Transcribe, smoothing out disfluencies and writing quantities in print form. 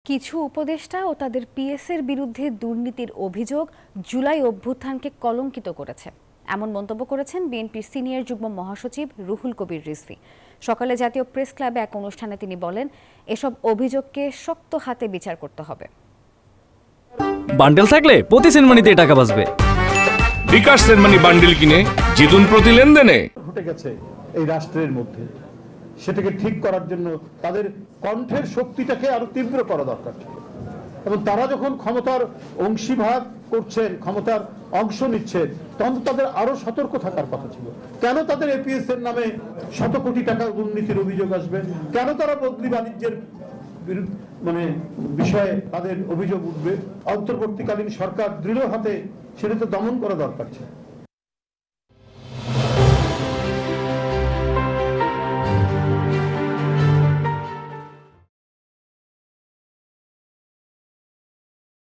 কিছু উপদেষ্টা ও তাদের পিএসের বিরুদ্ধে দুর্নীতির অভিযোগ জুলাই অভ্যুত্থানকে কলঙ্কিত করেছে, এমন মন্তব্য করেছেন বিএনপির সিনিয়র যুগ্ম মহাসচিব রুহুল কবির রিজভী। সকালে জাতীয় প্রেস ক্লাবে এক অনুষ্ঠানে তিনি বলেন, এসব অভিযোগকে শক্ত হাতে বিচার করতে হবে। বান্ডেল থাকলে প্রতি সেনমানিতে টাকা বাঁচবে। বিকাশ সেনমানি বান্ডেল কিনে জিতুন প্রতি লেনদেনে। ঘটে গেছে এই রাষ্ট্রের মধ্যে, সেটাকে ঠিক করার জন্য তাদের কণ্ঠের শক্তিটাকে আরো তীব্র করা দরকার ছিল। এবং তারা যখন ক্ষমতার অংশীভাগ করছেন, ক্ষমতার অংশ নিচ্ছেন, তখন তাদের আরো সতর্ক থাকার কথা ছিল। কেন তাদের এপিএস এর নামে শত কোটি টাকা দুর্নীতির অভিযোগ আসবে? কেন তারা বদলি বাণিজ্যের বিষয়ে তাদের অভিযোগ উঠবে? অন্তর্বর্তীকালীন সরকার দৃঢ় হাতে সেটা তো দমন করা দরকার ছিল।